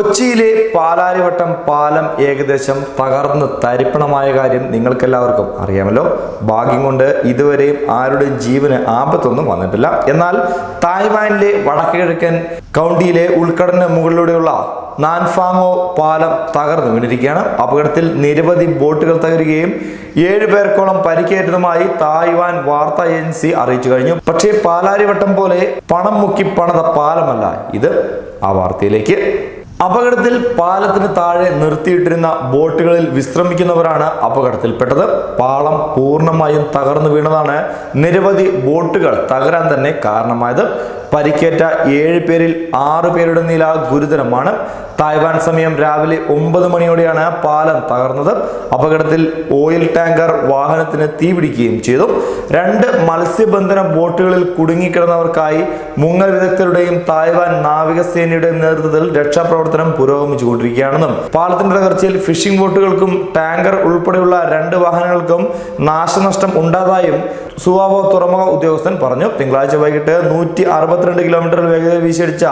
കൊച്ചിയിലെ പാലാരിവട്ടം പാലം ഏകദേശം തകർന്ന് തരിപ്പണമായ കാര്യം നിങ്ങൾക്കെല്ലാവർക്കും അറിയാമല്ലോ. ഭാഗ്യം കൊണ്ട് ഇതുവരെയും ആരുടെയും ജീവന് ആപത്തൊന്നും വന്നിട്ടില്ല. എന്നാൽ തായ്വാനിലെ വടക്കുകിഴക്കൻ കൗണ്ടിയിലെ ഉൾക്കടലിന് മുകളിലൂടെയുള്ള നാൻഫാങ്ങോ പാലം തകർന്നു വീണിരിക്കുകയാണ്. അപകടത്തിൽ നിരവധി ബോട്ടുകൾ തകരുകയും 7 പേർക്കോളം പരിക്കേറ്റതുമായി തായ്വാൻ വാർത്താ ഏജൻസി അറിയിച്ചു കഴിഞ്ഞു. പക്ഷേ പാലാരിവട്ടം പോലെ പണം മുക്കി പണിത പാലമല്ല ഇത്. ആ വാർത്തയിലേക്ക്. അപകടത്തിൽ പാലത്തിന് താഴെ നിർത്തിയിട്ടിരുന്ന ബോട്ടുകളിൽ വിശ്രമിക്കുന്നവരാണ് അപകടത്തിൽപ്പെട്ടത്. പാളം പൂർണ്ണമായും തകർന്നു വീണതാണ് നിരവധി ബോട്ടുകൾ തകരാൻ തന്നെ കാരണമായത്. പരിക്കേറ്റ 7 പേരിൽ 6 പേരുടെ നില ഗുരുതരമാണ്. തായ്വാൻ സമയം രാവിലെ 9 മണിയോടെയാണ് പാലം തകർന്നത്. അപകടത്തിൽ ഓയിൽ ടാങ്കർ വാഹനത്തിന് തീപിടിക്കുകയും ചെയ്തു. 2 മത്സ്യബന്ധന ബോട്ടുകളിൽ കുടുങ്ങിക്കിടന്നവർക്കായി മുങ്ങൽ വിദഗ്ധരുടെയും തായ്വാൻ നാവികസേനയുടെയും നേതൃത്വത്തിൽ രക്ഷാപ്രവർത്തനം പുരോഗമിച്ചുകൊണ്ടിരിക്കുകയാണെന്നും പാലത്തിന്റെ തകർച്ചയിൽ ഫിഷിംഗ് ബോട്ടുകൾക്കും ടാങ്കർ ഉൾപ്പെടെയുള്ള 2 വാഹനങ്ങൾക്കും നാശനഷ്ടം ഉണ്ടായതായും സുവാവോ തുറമുഖ ഉദ്യോഗസ്ഥൻ പറഞ്ഞു. തിങ്കളാഴ്ച വൈകിട്ട് 162 കിലോമീറ്റർ വേഗതയിൽ വീശിയടിച്ച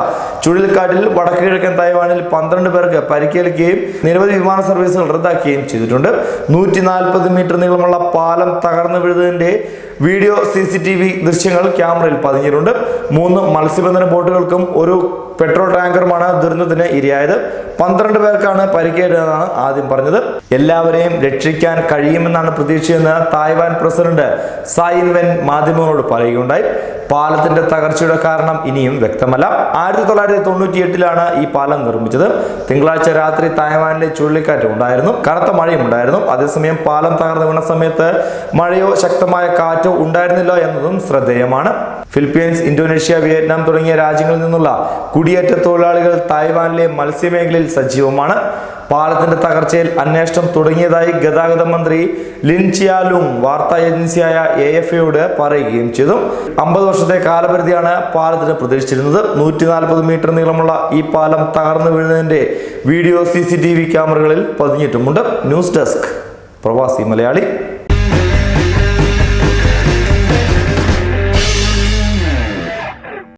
ചുഴലിക്കാറ്റിൽ വടക്ക് കിഴക്കൻ തായ്വാനിൽ 12 പേർക്ക് പരിക്കേൽക്കുകയും നിരവധി വിമാന സർവീസുകൾ റദ്ദാക്കുകയും ചെയ്തിട്ടുണ്ട്. 140 മീറ്റർ നീളമുള്ള പാലം തകർന്നു വീഴുന്നതിന്റെ വീഡിയോ CCTV ദൃശ്യങ്ങൾ ക്യാമറയിൽ പതിഞ്ഞിട്ടുണ്ട്. 3 മത്സ്യബന്ധന ബോട്ടുകൾക്കും 1 പെട്രോൾ ടാങ്കറുമാണ് ദുരന്തത്തിന് ഇരയായത്. 12 പേർക്കാണ് പരിക്കേറ്റതെന്നാണ് ആദ്യം പറഞ്ഞത്. എല്ലാവരെയും രക്ഷിക്കാൻ കഴിയുമെന്നാണ് പ്രതീക്ഷയെന്ന് തായ്വാൻ പ്രസിഡന്റ് സായ് ഇൻവെൻ മാധ്യമങ്ങളോട് പറയുകയുണ്ടായി. പാലത്തിന്റെ തകർച്ചയുടെ കാരണം ഇനിയും വ്യക്തമല്ല. 1998 ഈ പാലം നിർമ്മിച്ചത്. തിങ്കളാഴ്ച രാത്രി തായ്വാനിലെ ചുഴലിക്കാറ്റ് ഉണ്ടായിരുന്നു. കനത്ത മഴയും ഉണ്ടായിരുന്നു. അതേസമയം പാലം തകർന്നു വീണ സമയത്ത് മഴയോ ശക്തമായ കാറ്റോ ഉണ്ടായിരുന്നില്ല എന്നതും ശ്രദ്ധേയമാണ്. ഫിലിപ്പീൻസ്, ഇന്തോനേഷ്യ, വിയറ്റ്നാം തുടങ്ങിയ രാജ്യങ്ങളിൽ നിന്നുള്ള കുടിയേറ്റ തൊഴിലാളികൾ തായ്വാനിലെ മത്സ്യമേഖലയിൽ സജീവമാണ്. പാലത്തിന്റെ തകർച്ചയിൽ അന്വേഷണം തുടങ്ങിയതായി ഗതാഗത മന്ത്രി ലിൻ ചിയാലുങ് വാർത്താ ഏജൻസിയായ AFA പറയുകയും ചെയ്തു. 50 വർഷത്തെ കാലപരിധിയാണ് പാലത്തിന് പ്രതീക്ഷിച്ചിരുന്നത്. 140 മീറ്റർ നീളമുള്ള ഈ പാലം തകർന്നു വീഴുന്നതിന്റെ വീഡിയോ CCTV ക്യാമറകളിൽ പതിഞ്ഞിട്ടുമുണ്ട്. ന്യൂസ് ഡെസ്ക് പ്രവാസി മലയാളി.